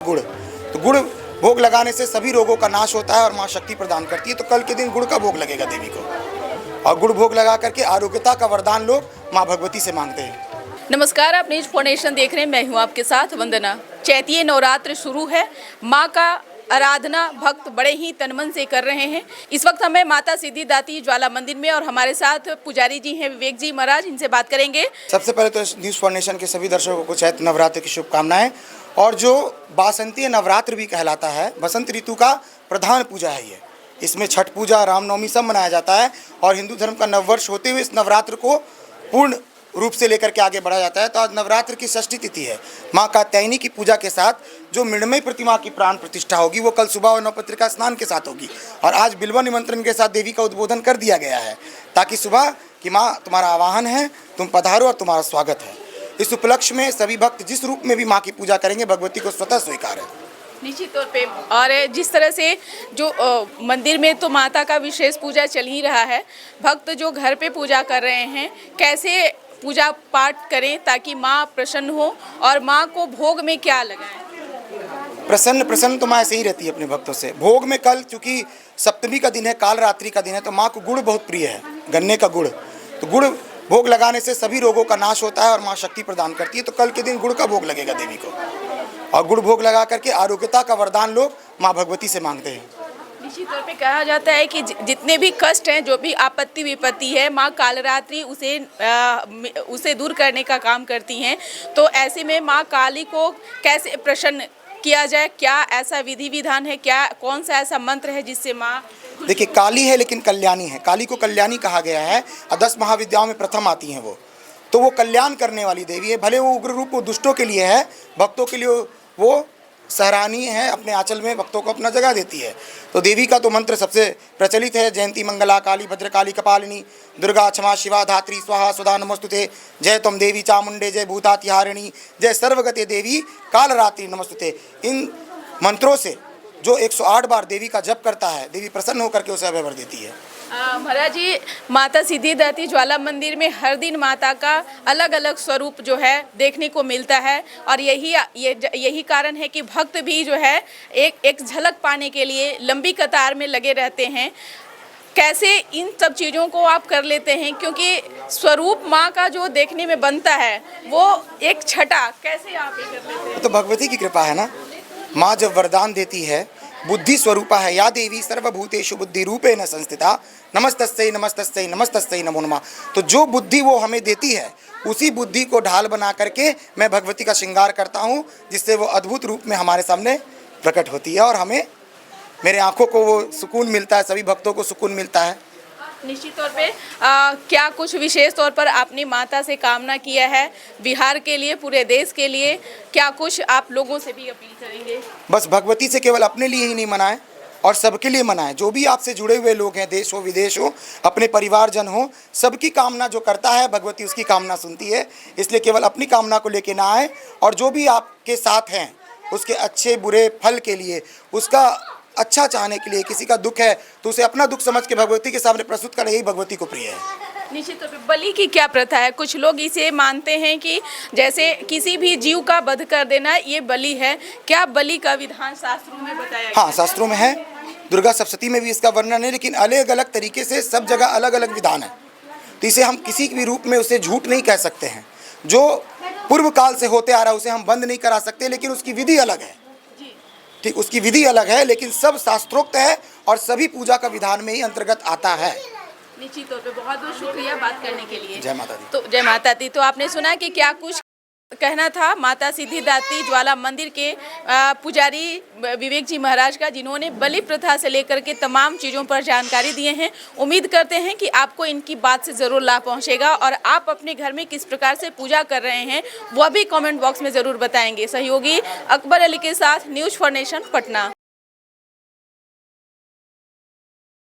गुड़, तो गुड़ भोग लगाने से सभी रोगों का नाश होता है और माँ शक्ति प्रदान करती है। तो कल के दिन गुड़ का भोग लगेगा देवी को, और गुड़ भोग लगा करके आरोग्यता का वरदान लोग माँ भगवती से मांगते हैं। नमस्कार, आप न्यूज फाउंडेशन देख रहे हैं। मैं हूं आपके साथ वंदना। चैतीय नवरात्र शुरू है। माँ का आराधना भक्त बड़े ही तनमन से कर रहे हैं। इस वक्त हमें माता सिद्धिदात्री ज्वाला मंदिर में और हमारे साथ पुजारी जी हैं विवेक जी महाराज, इनसे बात करेंगे। सबसे पहले तो न्यूज फाउंडेशन के सभी दर्शकों को चैत्र नवरात्र की शुभकामनाएं। और जो बासंतीय नवरात्र भी कहलाता है, बसंत ऋतु का प्रधान पूजा है ये। इसमें छठ पूजा, रामनवमी सब मनाया जाता है और हिंदू धर्म का नववर्ष होते हुए इस नवरात्र को पूर्ण रूप से लेकर के आगे बढ़ा जाता है। तो आज नवरात्र की षष्ठी तिथि है। माँ कात्यायनी की पूजा के साथ जो मृण्मयी प्रतिमा की प्राण प्रतिष्ठा होगी वो कल सुबह और नवपत्रिका स्नान के साथ होगी। और आज बिल्वा निमंत्रण के साथ देवी का उद्बोधन कर दिया गया है, ताकि सुबह कि माँ तुम्हारा आवाहन है, तुम पधारो और तुम्हारा स्वागत है। इस उपलक्ष्य में सभी भक्त जिस रूप में भी माँ की पूजा करेंगे, भगवती को स्वतः स्वीकार है निश्चित तौर पे। और जिस तरह से जो मंदिर में तो माता का विशेष पूजा चल ही रहा है, भक्त जो घर पे पूजा कर रहे हैं कैसे पूजा पाठ करें ताकि माँ प्रसन्न हो, और माँ को भोग में क्या लगाएं? प्रसन्न तो माँ ऐसे ही रहती है अपने भक्तों से। भोग में कल चूँकि सप्तमी का दिन है, काल रात्रि का दिन है, तो माँ को गुड़ बहुत प्रिय है, गन्ने का गुड़। तो गुड़ भोग लगाने से सभी रोगों का नाश होता है और माँ शक्ति प्रदान करती है। तो कल के दिन गुड़ का भोग लगेगा देवी को, और गुड़ भोग लगा करके आरोग्यता का वरदान लोग माँ भगवती से मांगते हैं। निश्चित तौर पे कहा जाता है कि जितने भी कष्ट हैं, जो भी आपत्ति विपत्ति है, माँ कालरात्रि उसे दूर करने का काम करती हैं। तो ऐसे में माँ काली को कैसे प्रसन्न किया जाए? क्या ऐसा विधि विधान है? क्या कौन सा ऐसा मंत्र है जिससे माँ? देखिए, काली है लेकिन कल्याणी है। काली को कल्याणी कहा गया है और 10 महाविद्याओं में प्रथम आती हैं वो। तो वो कल्याण करने वाली देवी है। भले वो उग्र रूप वो दुष्टों के लिए है, भक्तों के लिए वो सराहनीय है। अपने आंचल में भक्तों को अपना जगह देती है। तो देवी का तो मंत्र सबसे प्रचलित है, जयंती मंगला काली भद्रकाली कपालिनी दुर्गा क्षमा शिवा धात्री स्वाहा सुधा नमस्तुते, जय तुम देवी चामुंडे, जय भूतातिहारिणी, जय सर्वगते देवी कालरात्रि नमस्तुते। इन मंत्रों से जो 108 बार देवी का जप करता है, देवी प्रसन्न होकर के उसे अभय वर देती है। महाराज जी, माता सिद्धिदात्री ज्वाला मंदिर में हर दिन माता का अलग अलग स्वरूप जो है देखने को मिलता है, और यही कारण है कि भक्त भी जो है एक झलक पाने के लिए लंबी कतार में लगे रहते हैं। कैसे इन सब चीज़ों को आप कर लेते हैं? क्योंकि स्वरूप माँ का जो देखने में बनता है वो एक छटा, कैसे आप ये कर लेते हैं? तो भगवती की कृपा है ना। माँ जब वरदान देती है, बुद्धि स्वरूपा है, या देवी सर्वभूतेषु बुद्धि रूपेण संस्थिता, नमस्तस्यै नमस्तस्यै नमस्तस्यै नमो नमः। तो जो बुद्धि वो हमें देती है, उसी बुद्धि को ढाल बना करके मैं भगवती का श्रृंगार करता हूँ, जिससे वो अद्भुत रूप में हमारे सामने प्रकट होती है और हमें, मेरे आँखों को वो सुकून मिलता है, सभी भक्तों को सुकून मिलता है। निश्चित तौर पे क्या कुछ विशेष तौर पर आपने माता से कामना किया है बिहार के लिए, पूरे देश के लिए? क्या कुछ आप लोगों से भी अपील करेंगे? बस भगवती से केवल अपने लिए ही नहीं मनाएं और सबके लिए मनाएं। जो भी आपसे जुड़े हुए लोग हैं, देश हो विदेश हो, अपने परिवारजन हो, सबकी कामना जो करता है भगवती उसकी कामना सुनती है। इसलिए केवल अपनी कामना को लेके ना आए, और जो भी आपके साथ हैं उसके अच्छे बुरे फल के लिए, उसका अच्छा चाहने के लिए, किसी का दुख है तो उसे अपना दुख समझ के भगवती के सामने प्रस्तुत करें, यही भगवती को प्रिय है। निश्चित तौर पे बलि की क्या प्रथा है? कुछ लोग इसे मानते हैं कि जैसे किसी भी जीव का वध कर देना ये बलि है। क्या बलि का विधान शास्त्रों में बताया गया? हाँ, शास्त्रों में है। दुर्गा सप्तशती में भी इसका वर्णन है, लेकिन अलग अलग तरीके से सब जगह अलग अलग विधान है। तो इसे हम किसी भी रूप में उसे झूठ नहीं कह सकते हैं। जो पूर्व काल से होते आ रहा है उसे हम बंद नहीं करा सकते, लेकिन उसकी विधि अलग है। ठीक, उसकी विधि अलग है, लेकिन सब शास्त्रोक्त है और सभी पूजा का विधान में ही अंतर्गत आता है। निश्चित तौर पे बहुत बहुत शुक्रिया बात करने के लिए। जय माता दी। तो जय माता दी। तो आपने सुना कि क्या कुछ कहना था माता सिद्धिदात्री ज्वाला मंदिर के पुजारी विवेक जी महाराज का, जिन्होंने बलि प्रथा से लेकर के तमाम चीज़ों पर जानकारी दिए हैं। उम्मीद करते हैं कि आपको इनकी बात से ज़रूर लाभ पहुंचेगा, और आप अपने घर में किस प्रकार से पूजा कर रहे हैं वह भी कमेंट बॉक्स में ज़रूर बताएंगे। सहयोगी अकबर अली के साथ न्यूज़ फॉर नेशन, पटना।